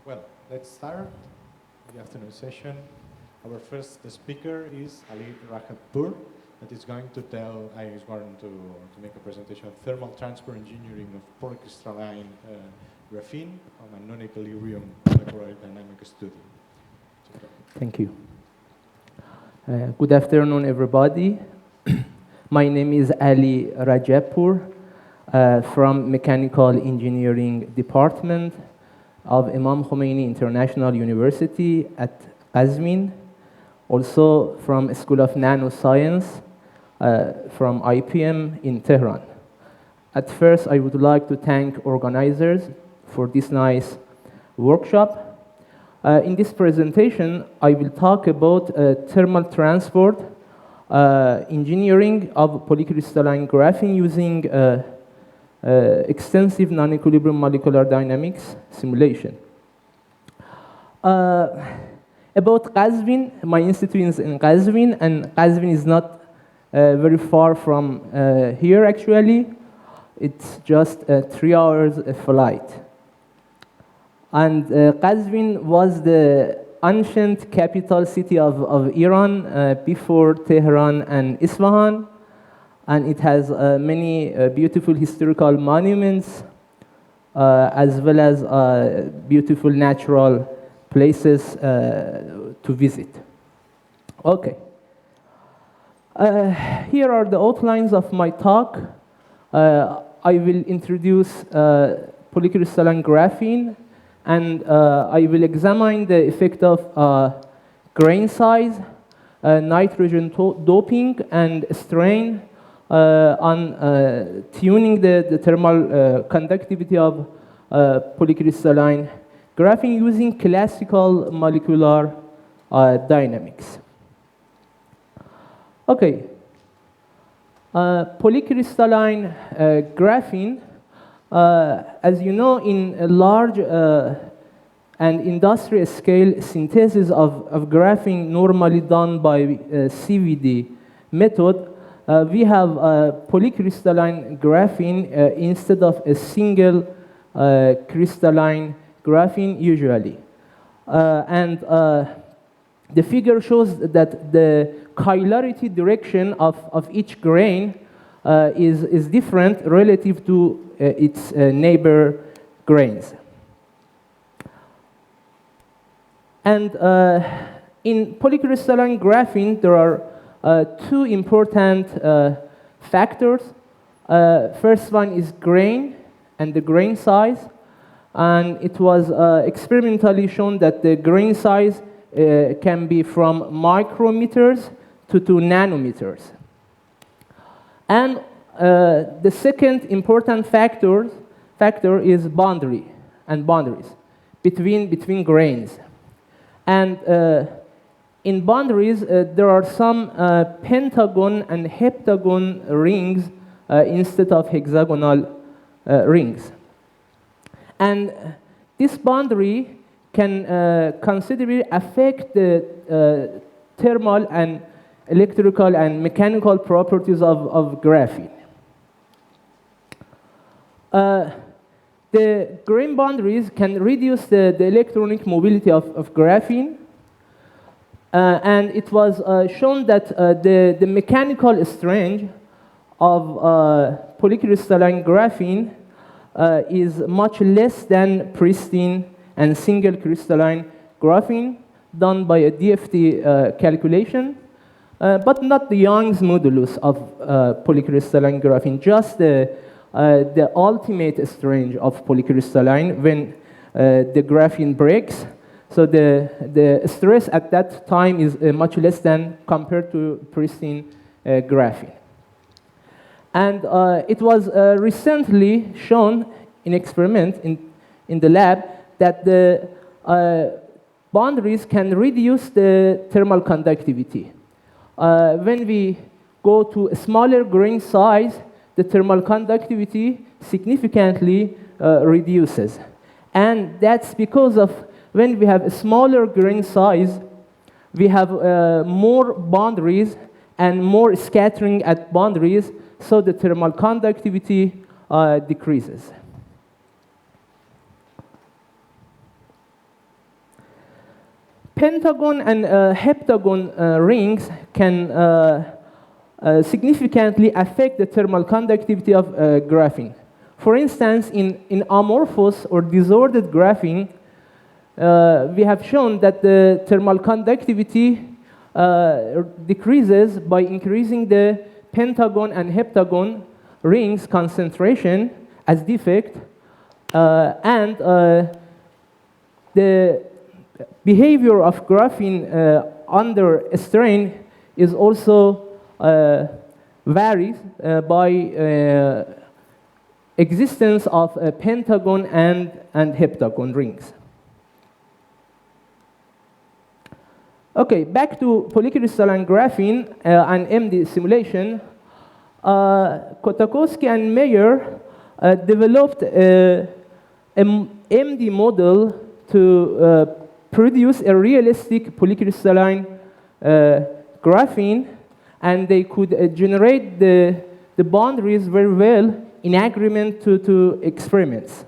Well, let's start the afternoon session. Our first speaker is Rajabpour, that is going to make a presentation of thermal transport engineering of polycrystalline graphene on a non-equilibrium molecular dynamic study. Thank you. Good afternoon, everybody. My name is Ali Rajabpour from Mechanical Engineering Department of Imam Khomeini International University at Qazvin, also from School of Nanoscience from IPM in Tehran. At first, I would like to thank organizers for this nice workshop. In this presentation, I will talk about thermal transport engineering of polycrystalline graphene using extensive non-equilibrium molecular dynamics simulation. About Qazvin, my institute is in Qazvin, and Qazvin is not very far from here, actually. It's just 3 hours flight. And Qazvin was the ancient capital city of Iran before Tehran and Isfahan. And it has many beautiful historical monuments, as well as beautiful natural places to visit. Okay. Here are the outlines of my talk. I will introduce polycrystalline graphene, and I will examine the effect of grain size, nitrogen doping, and strain on tuning the thermal conductivity of polycrystalline graphene using classical molecular dynamics. Okay. Polycrystalline graphene, as you know, in a large and industrial scale synthesis of graphene normally done by CVD method, we have polycrystalline graphene instead of a single crystalline graphene usually. And the figure shows that the chilarity direction of each grain is different relative to its neighbor grains. And in polycrystalline graphene, there are two important factors. First one is grain and the grain size. And it was experimentally shown that the grain size can be from micrometers to nanometers. And the second important factor is boundaries between grains. And in boundaries, there are some pentagon and heptagon rings instead of hexagonal rings. And this boundary can considerably affect the thermal and electrical and mechanical properties of graphene. The grain boundaries can reduce the electronic mobility of graphene. And it was shown that the mechanical strength of polycrystalline graphene is much less than pristine and single crystalline graphene done by a DFT calculation, but not the Young's modulus of polycrystalline graphene, just the ultimate strength of polycrystalline when the graphene breaks. So the stress at that time is much less than compared to pristine graphene. And it was recently shown in experiment in the lab that the boundaries can reduce the thermal conductivity. When we go to a smaller grain size, the thermal conductivity significantly reduces. And that's because of when we have a smaller grain size, we have more boundaries and more scattering at boundaries, so the thermal conductivity decreases. pentagon and heptagon rings can significantly affect the thermal conductivity of graphene. For instance, in amorphous or disordered graphene, we have shown that the thermal conductivity decreases by increasing the pentagon and heptagon rings concentration as defect, and the behavior of graphene under strain is also varies by existence of pentagon and heptagon rings. Okay, back to polycrystalline graphene and MD simulation. Kotakowski and Meyer developed a MD model to produce a realistic polycrystalline graphene, and they could generate the boundaries very well in agreement to experiments.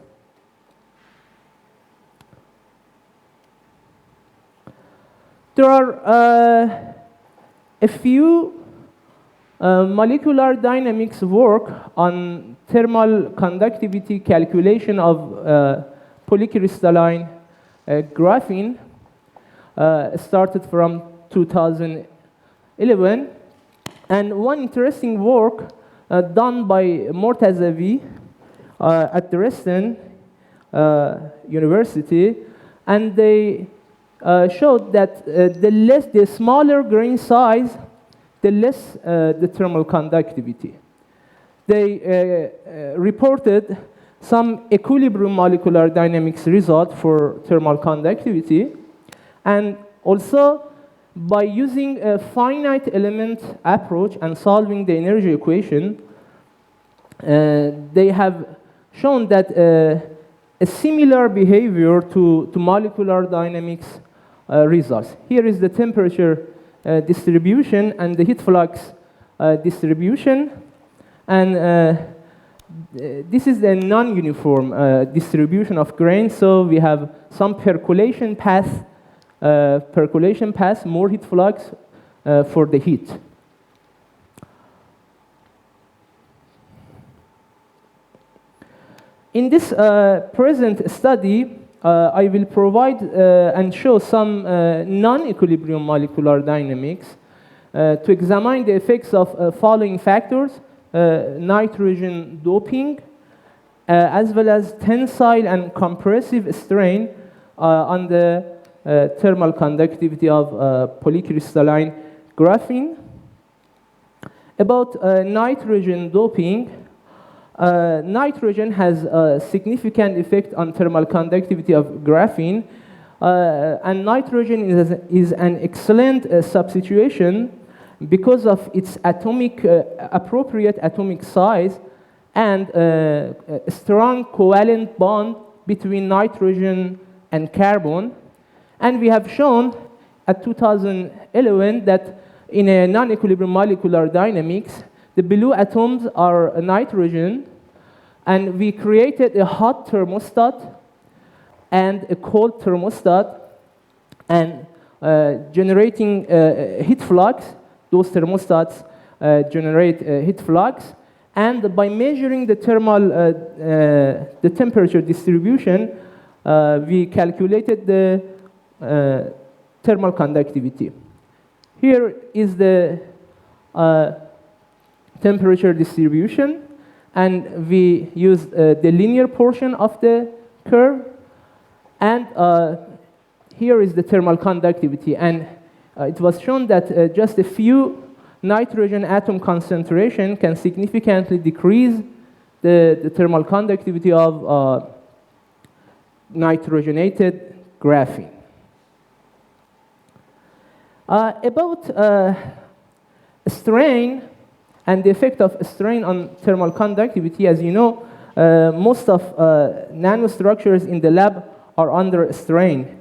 There are a few molecular dynamics work on thermal conductivity calculation of polycrystalline graphene, started from 2011. And one interesting work done by Mortazavi at Dresden University, and they showed that the smaller grain size, the less the thermal conductivity. They reported some equilibrium molecular dynamics result for thermal conductivity, and also by using a finite element approach and solving the energy equation, they have shown that a similar behavior to molecular dynamics results. Here is the temperature distribution and the heat flux distribution, and this is a non-uniform distribution of grain. So we have some percolation path, more heat flux for the heat. In this present study, I will provide and show some non-equilibrium molecular dynamics to examine the effects of following factors: nitrogen doping, as well as tensile and compressive strain on the thermal conductivity of polycrystalline graphene. About nitrogen doping, nitrogen has a significant effect on thermal conductivity of graphene, and nitrogen is an excellent substitution because of its appropriate atomic size and a strong covalent bond between nitrogen and carbon. And we have shown at 2011 that in a non-equilibrium molecular dynamics, the blue atoms are nitrogen, and we created a hot thermostat and a cold thermostat, and generating heat flux. Those thermostats generate heat flux, and by measuring the the temperature distribution, we calculated the thermal conductivity. Here is the temperature distribution, and we used the linear portion of the curve, and here is the thermal conductivity. And it was shown that just a few nitrogen atom concentration can significantly decrease the thermal conductivity of nitrogenated graphene. About strain and the effect of strain on thermal conductivity, as you know, most of nanostructures in the lab are under strain.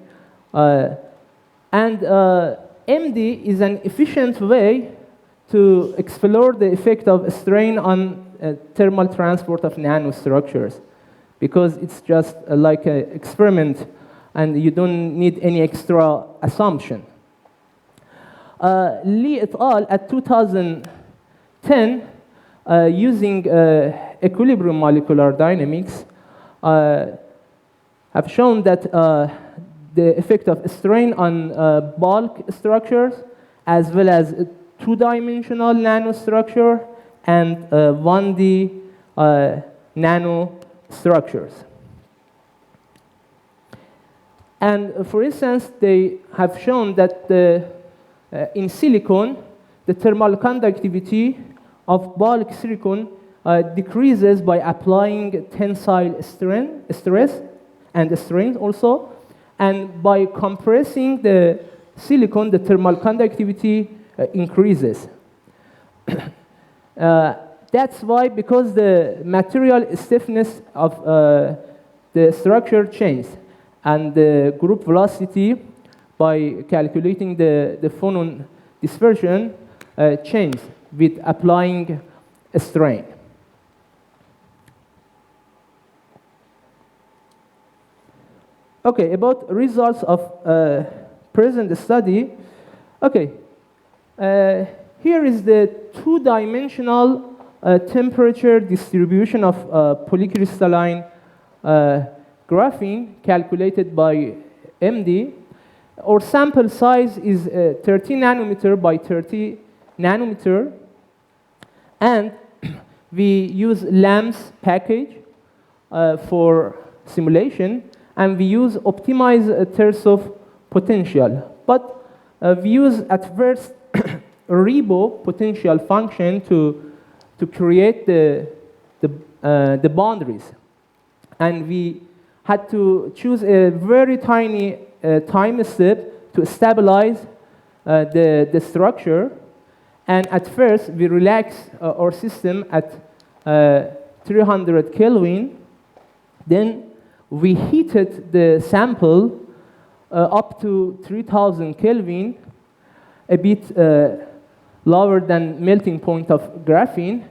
And MD is an efficient way to explore the effect of strain on thermal transport of nanostructures, because it's just like an experiment and you don't need any extra assumption. Lee et al. At 2010, using equilibrium molecular dynamics, have shown that the effect of strain on bulk structures, as well as two-dimensional nanostructure and 1D nanostructures. And for instance, they have shown that in silicon, the thermal conductivity of bulk silicon decreases by applying tensile stress and strain also, and by compressing the silicon, the thermal conductivity increases. That's why, because the material stiffness of the structure changes, and the group velocity, by calculating the phonon dispersion, changes with applying a strain. Okay, about results of present study. Okay, here is the two-dimensional temperature distribution of polycrystalline graphene calculated by MD. Our sample size is 30 nanometer by 30 nanometer, and we use LAMS package for simulation, and we use optimized Tersov potential. But we use at first Rebo potential function to create the boundaries, and we had to choose a very tiny time step to stabilize the structure. And at first, we relax our system at 300 Kelvin. Then we heated the sample up to 3000 Kelvin, a bit lower than melting point of graphene,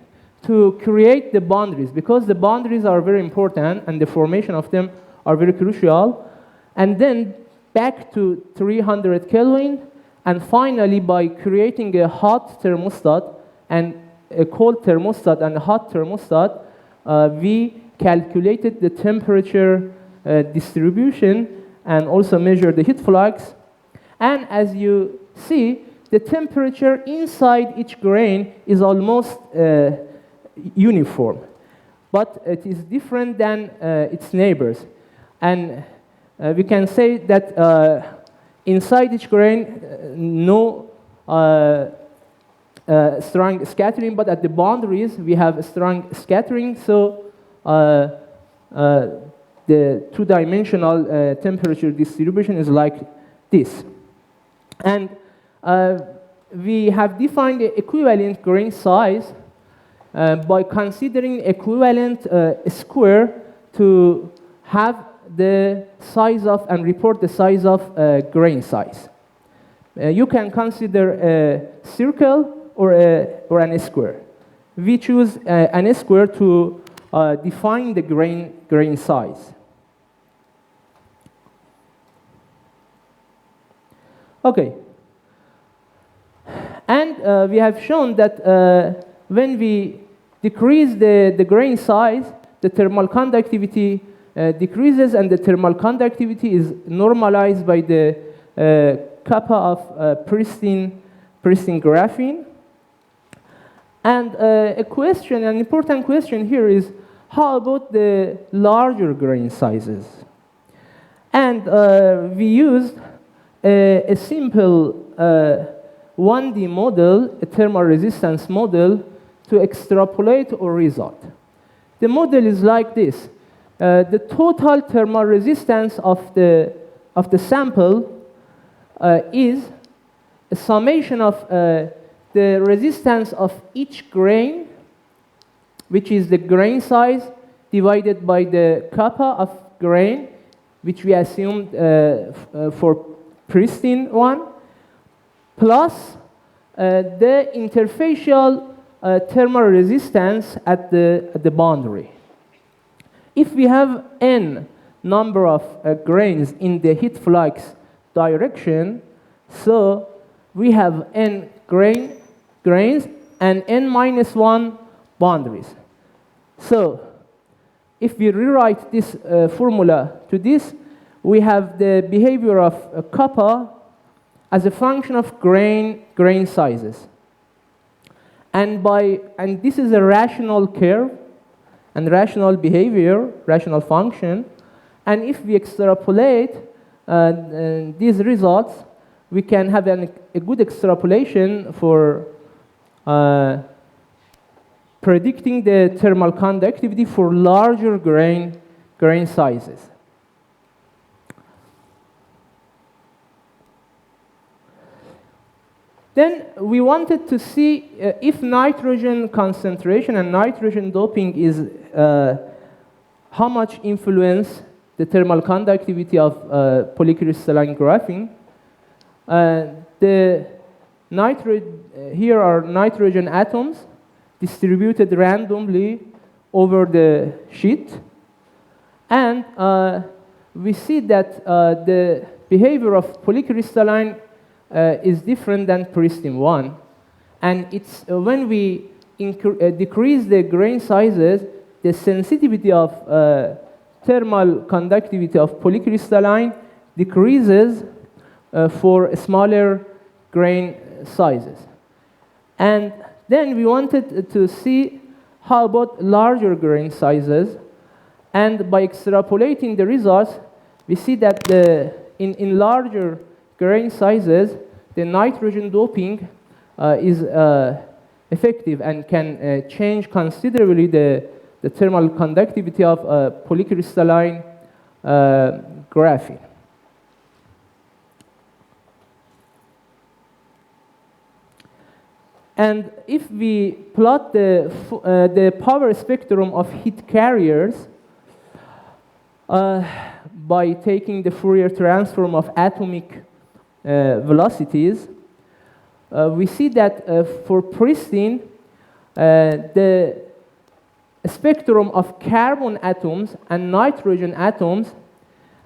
to create the boundaries, because the boundaries are very important and the formation of them are very crucial. And then back to 300 Kelvin, and finally by creating a hot thermostat and a cold thermostat and a hot thermostat, we calculated the temperature distribution and also measured the heat flux. And as you see, the temperature inside each grain is almost uniform, but it is different than its neighbors. And we can say that inside each grain, no strong scattering, but at the boundaries, we have strong scattering. So the two-dimensional temperature distribution is like this. And we have defined the equivalent grain size by considering equivalent square to have the size of and report the size of grain size. You can consider a circle or an square. We choose an square to define the grain size. Okay. And we have shown that when we decrease the grain size, the thermal conductivity decreases, and the thermal conductivity is normalized by the kappa of pristine graphene. And an important question here is, how about the larger grain sizes? And we used a simple 1D model, a thermal resistance model, to extrapolate our result. The model is like this. The total thermal resistance of the sample is a summation of the resistance of each grain, which is the grain size, divided by the kappa of grain, which we assumed for pristine one, plus the interfacial thermal resistance at the boundary. If we have n number of grains in the heat flux direction. So we have n grains and n-1 boundaries. So if we rewrite this formula to this, we have the behavior of kappa as a function of grain sizes. And this is a rational curve and rational behavior, rational function. And if we extrapolate these results, we can have a good extrapolation for predicting the thermal conductivity for larger grain sizes. Then we wanted to see if nitrogen concentration and nitrogen doping is how much influence the thermal conductivity of polycrystalline graphene. Here are nitrogen atoms distributed randomly over the sheet. And we see that the behavior of polycrystalline is different than pristine one. And it's when we decrease the grain sizes, the sensitivity of thermal conductivity of polycrystalline decreases for smaller grain sizes. And then we wanted to see how about larger grain sizes. And by extrapolating the results, we see that in larger grain sizes, the nitrogen doping is effective and can change considerably the thermal conductivity of polycrystalline graphene. And if we plot the power spectrum of heat carriers by taking the Fourier transform of atomic velocities, we see that for pristine, the spectrum of carbon atoms and nitrogen atoms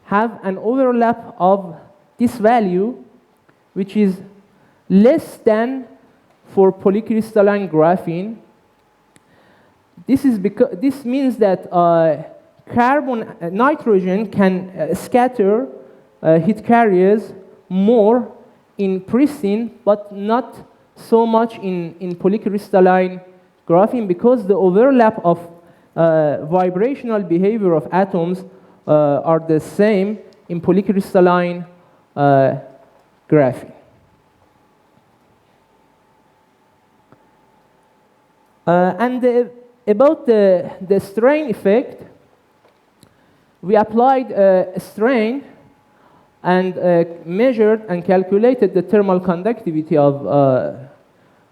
have an overlap of this value, which is less than for polycrystalline graphene. This means that nitrogen can scatter heat carriers more in pristine, but not so much in polycrystalline graphene, because the overlap of vibrational behavior of atoms are the same in polycrystalline graphene. About the strain effect, we applied a strain and measured and calculated the thermal conductivity of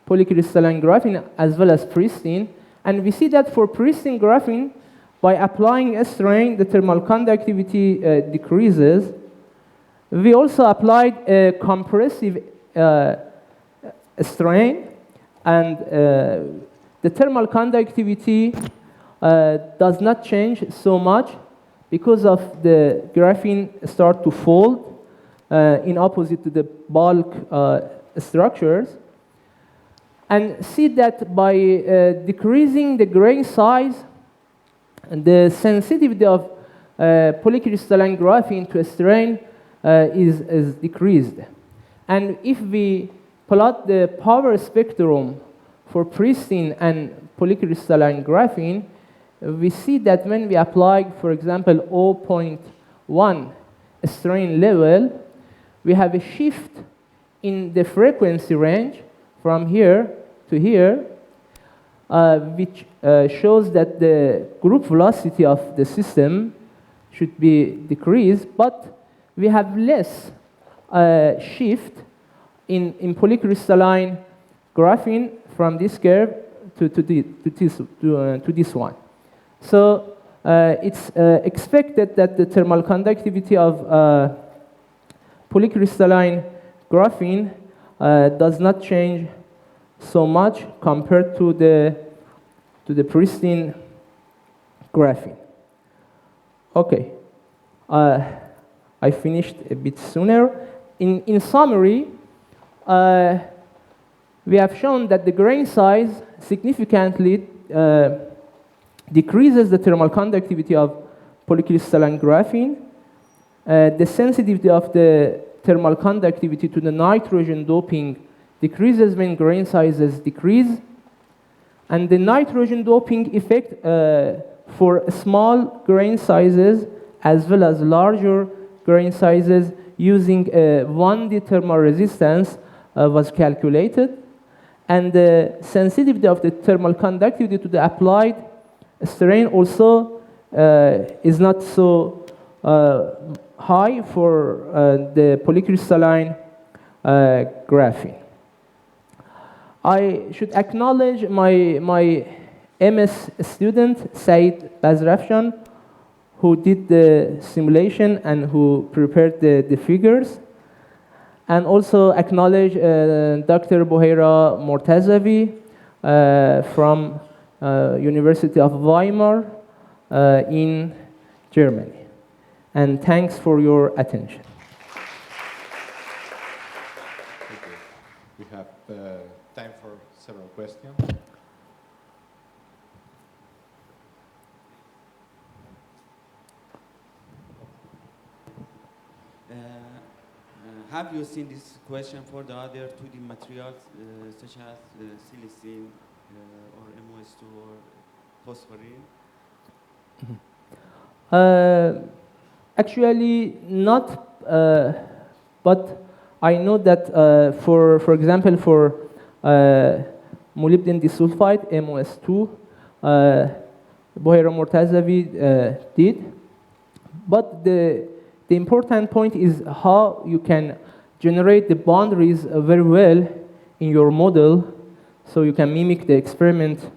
polycrystalline graphene as well as pristine. And we see that for pristine graphene, by applying a strain, the thermal conductivity decreases. We also applied a compressive strain, and the thermal conductivity does not change so much because of the graphene start to fold in opposite to the bulk structures. And see that by decreasing the grain size, the sensitivity of polycrystalline graphene to a strain is decreased. And if we plot the power spectrum for pristine and polycrystalline graphene, we see that when we apply, for example, 0.1 strain level, we have a shift in the frequency range from here to here, which shows that the group velocity of the system should be decreased, but we have less shift in polycrystalline graphene from this curve to this one. So it's expected that the thermal conductivity of polycrystalline graphene does not change so much compared to the pristine graphene. Okay, I finished a bit sooner. In summary, we have shown that the grain size significantly decreases the thermal conductivity of polycrystalline graphene. The sensitivity of the thermal conductivity to the nitrogen doping decreases when grain sizes decrease. And the nitrogen doping effect for small grain sizes as well as larger grain sizes using 1D thermal resistance was calculated. And the sensitivity of the thermal conductivity to the applied strain also is not so high for the polycrystalline graphene. I should acknowledge my MS student, Said Bazrafshan, who did the simulation and who prepared the figures. And also acknowledge Dr. Bohera Mortazavi from University of Weimar in Germany. And thanks for your attention. Okay. We have time for several questions. Have you seen this question for the other 2D materials such as silicene or MOS2 or phosphorine? Actually, not, but I know that for example, for molybdenum disulfide, MOS2, Bohera Mortazavi did. But the important point is how you can generate the boundaries very well in your model, so you can mimic the experiment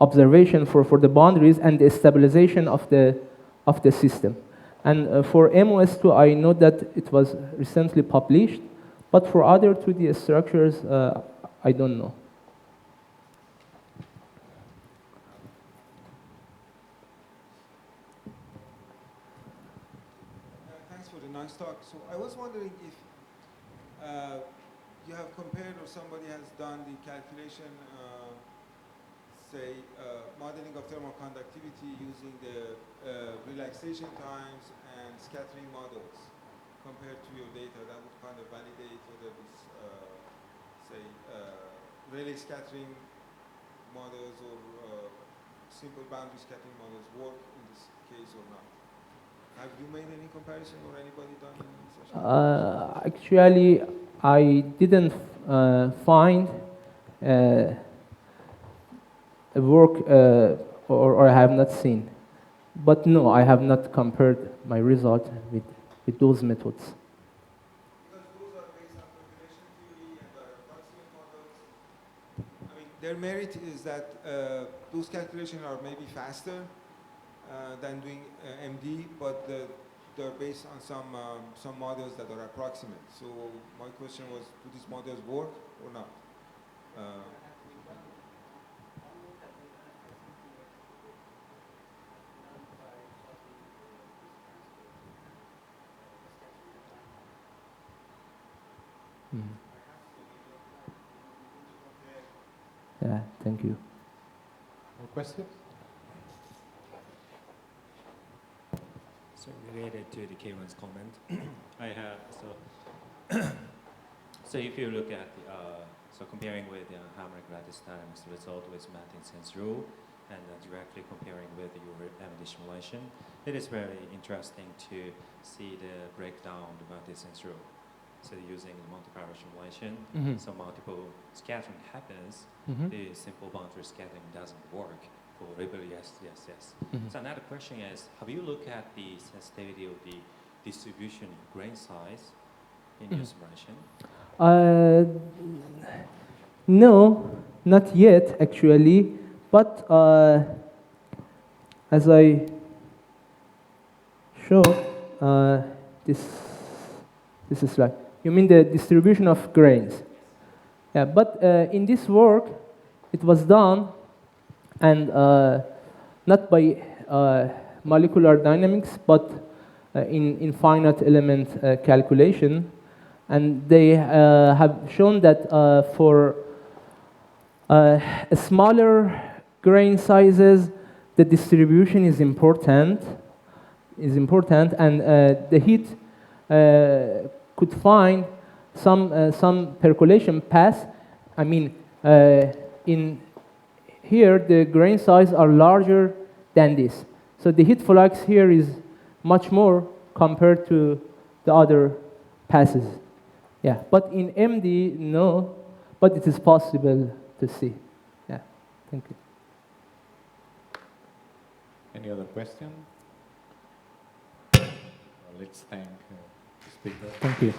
observation for the boundaries and the stabilization of the system. And for MOS2, I know that it was recently published, but for other 2D structures, I don't know. Thanks for the nice talk. So I was wondering if you have compared or somebody has done the calculation, say, modeling of thermal conductivity using the relaxation times and scattering models compared to your data. That would kind of validate whether this, say, Rayleigh scattering models or simple boundary scattering models work in this case or not. Have you made any comparison or anybody done any such? Actually, I didn't find a work or I have not seen. But no, I have not compared my result with those methods. Because those are based on population theory and are approximate models. I mean, their merit is that those calculations are maybe faster than doing MD, but they're based on some models that are approximate. So my question was, do these models work or not? Yeah, thank you. More questions? So related to the Kieran's comment, I have so if you look at the, so comparing with the harmonic lattice times result with Martin-Sen's rule and directly comparing with your MD simulation, it is very interesting to see the breakdown of Martin-Sen's rule. So using the multi-power simulation, so multiple scattering happens, the simple boundary scattering doesn't work. For Rayleigh, yes. So another question is, have you looked at the sensitivity of the distribution of grain size in your simulation? No, not yet actually, but as I show, this is like, you mean the distribution of grains? Yeah, but in this work, it was done, and not by molecular dynamics, but in finite element calculation. And they have shown that for smaller grain sizes, the distribution is important, and the heat could find some percolation paths. I mean, in here the grain size are larger than this, so the heat flux here is much more compared to the other passes. Yeah, but in MD, no, but it is possible to see. Yeah, thank you. Any other question? Let's thank the speaker. Thank you.